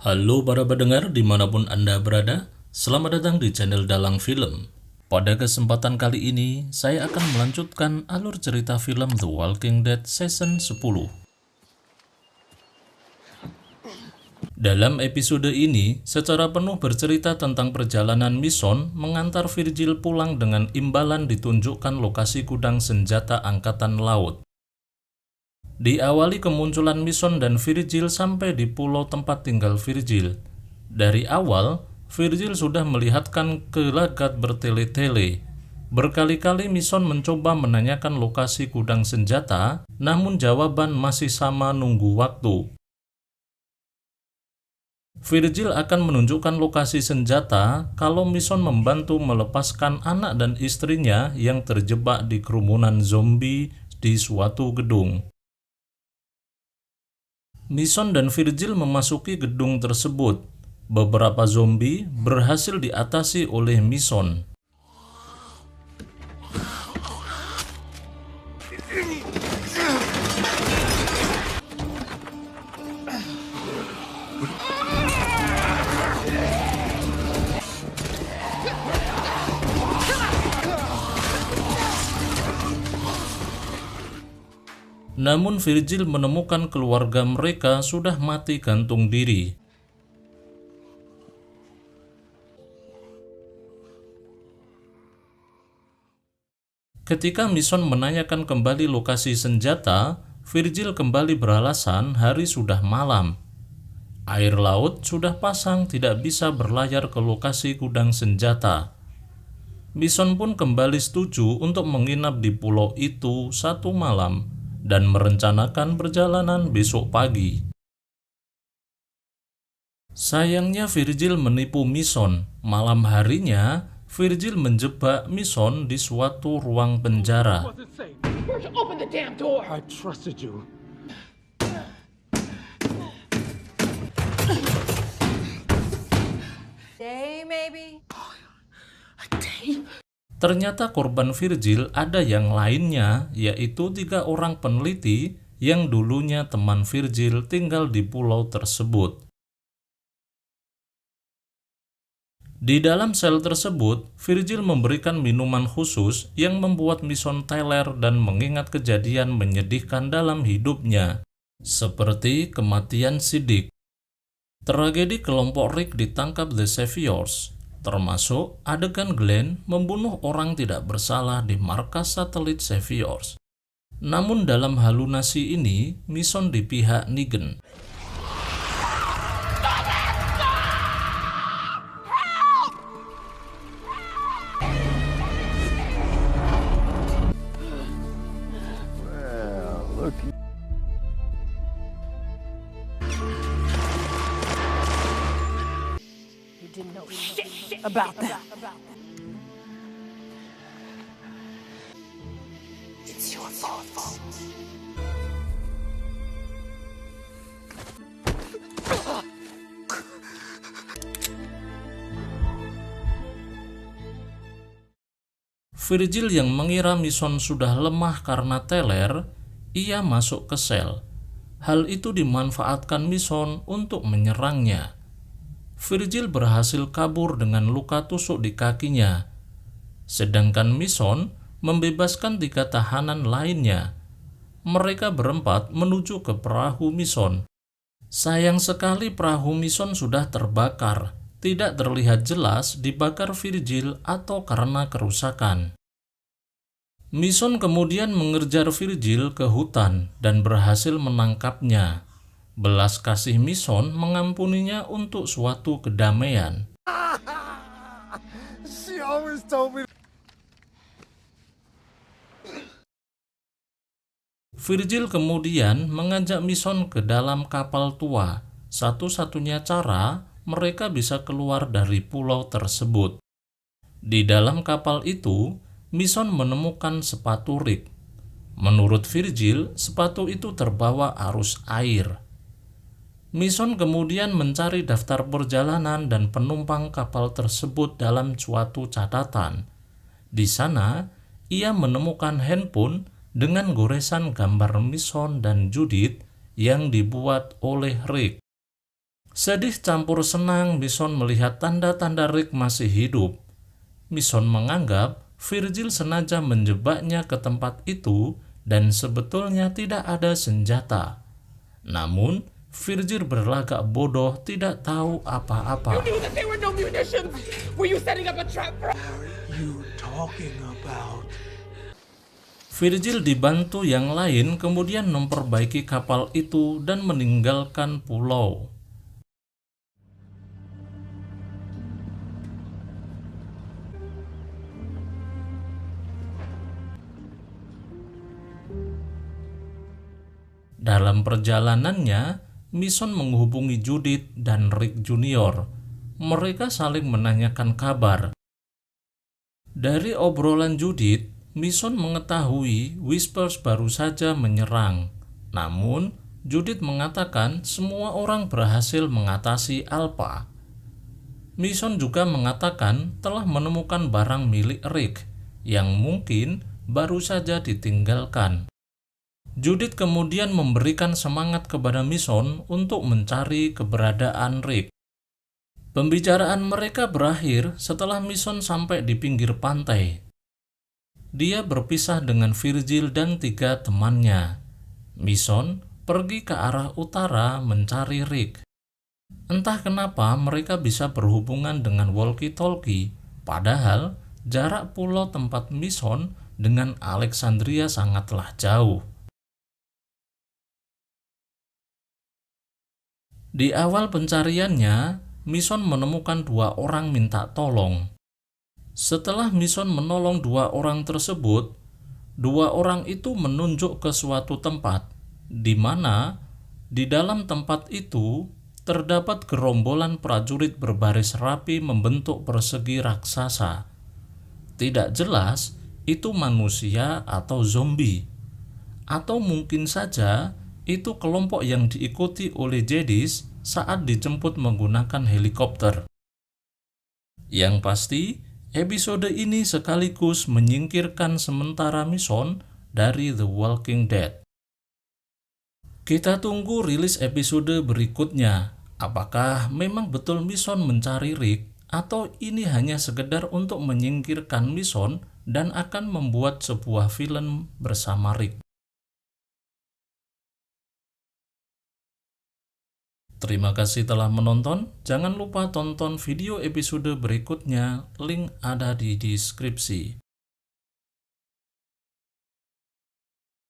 Halo para pendengar dimanapun Anda berada, selamat datang di channel Dalang Film. Pada kesempatan kali ini, saya akan melanjutkan alur cerita film The Walking Dead Season 10. Dalam episode ini, secara penuh bercerita tentang perjalanan Mission mengantar Virgil pulang dengan imbalan ditunjukkan lokasi gudang senjata Angkatan Laut. Diawali kemunculan Mission dan Virgil sampai di pulau tempat tinggal Virgil. Dari awal, Virgil sudah melihatkan gelagat bertele-tele. Berkali-kali Mission mencoba menanyakan lokasi gudang senjata, namun jawaban masih sama nunggu waktu. Virgil akan menunjukkan lokasi senjata kalau Mission membantu melepaskan anak dan istrinya yang terjebak di kerumunan zombie di suatu gedung. Mission dan Virgil memasuki gedung tersebut. Beberapa zombie berhasil diatasi oleh Mission. Namun Virgil menemukan keluarga mereka sudah mati gantung diri. Ketika Mission menanyakan kembali lokasi senjata, Virgil kembali beralasan hari sudah malam. Air laut sudah pasang, tidak bisa berlayar ke lokasi gudang senjata. Mission pun kembali setuju untuk menginap di pulau itu satu malam dan merencanakan perjalanan besok pagi. Sayangnya Virgil menipu Mission. Malam harinya, Virgil menjebak Mission di suatu ruang penjara. Open the damn door! I trusted you. Day, maybe? Ternyata korban Virgil ada yang lainnya, yaitu 3 orang peneliti yang dulunya teman Virgil tinggal di pulau tersebut. Di dalam sel tersebut, Virgil memberikan minuman khusus yang membuat Mission teler dan mengingat kejadian menyedihkan dalam hidupnya, seperti kematian Siddiq. Tragedi kelompok Rick ditangkap The Saviors, termasuk adegan Glenn membunuh orang tidak bersalah di markas satelit Saviors. Namun dalam halunasi ini, Mission di pihak Negan. You didn't know shit about that. It's your fault. Virgil yang mengira Mission sudah lemah karena teler, ia masuk ke sel. Hal itu dimanfaatkan Mission untuk menyerangnya. Virgil berhasil kabur dengan luka tusuk di kakinya, sedangkan Mission membebaskan 3 tahanan lainnya. Mereka berempat menuju ke perahu Mission. Sayang sekali perahu Mission sudah terbakar, tidak terlihat jelas dibakar Virgil atau karena kerusakan. Mission kemudian mengejar Virgil ke hutan dan berhasil menangkapnya. Belas kasih Mission mengampuninya untuk suatu kedamaian. She always told me. Virgil kemudian mengajak Mission ke dalam kapal tua. Satu-satunya cara mereka bisa keluar dari pulau tersebut. Di dalam kapal itu, Mission menemukan sepatu Rick. Menurut Virgil, sepatu itu terbawa arus air. Mission kemudian mencari daftar perjalanan dan penumpang kapal tersebut dalam suatu catatan. Di sana, ia menemukan handphone dengan goresan gambar Mission dan Judith yang dibuat oleh Rick. Sedih campur senang Mason melihat tanda-tanda Rick masih hidup. Mason menganggap Virgil sengaja menjebaknya ke tempat itu dan sebetulnya tidak ada senjata. Namun, Virgil berlagak bodoh tidak tahu apa-apa. You knew that there were no munitions! Were you setting up a trap for... You talking about? Virgil dibantu yang lain kemudian memperbaiki kapal itu dan meninggalkan pulau. Dalam perjalanannya, Mason menghubungi Judith dan Rick Junior. Mereka saling menanyakan kabar. Dari obrolan Judith, Mason mengetahui Whispers baru saja menyerang. Namun, Judith mengatakan semua orang berhasil mengatasi Alpha. Mason juga mengatakan telah menemukan barang milik Rick yang mungkin baru saja ditinggalkan. Judith kemudian memberikan semangat kepada Mason untuk mencari keberadaan Rick. Pembicaraan mereka berakhir setelah Mason sampai di pinggir pantai. Dia berpisah dengan Virgil dan 3 temannya. Mason pergi ke arah utara mencari Rick. Entah kenapa mereka bisa berhubungan dengan walkie-talkie, padahal jarak pulau tempat Mason dengan Alexandria sangatlah jauh. Di awal pencariannya, Mason menemukan 2 orang minta tolong. Setelah Mason menolong 2 orang tersebut, 2 orang itu menunjuk ke suatu tempat, di mana di dalam tempat itu terdapat gerombolan prajurit berbaris rapi membentuk persegi raksasa. Tidak jelas itu manusia atau zombie, atau mungkin saja itu kelompok yang diikuti oleh Jedis saat dijemput menggunakan helikopter. Yang pasti, episode ini sekaligus menyingkirkan sementara Mason dari The Walking Dead. Kita tunggu rilis episode berikutnya. Apakah memang betul Mason mencari Rick, atau ini hanya sekedar untuk menyingkirkan Mason dan akan membuat sebuah film bersama Rick? Terima kasih telah menonton. Jangan lupa tonton video episode berikutnya. Link ada di deskripsi.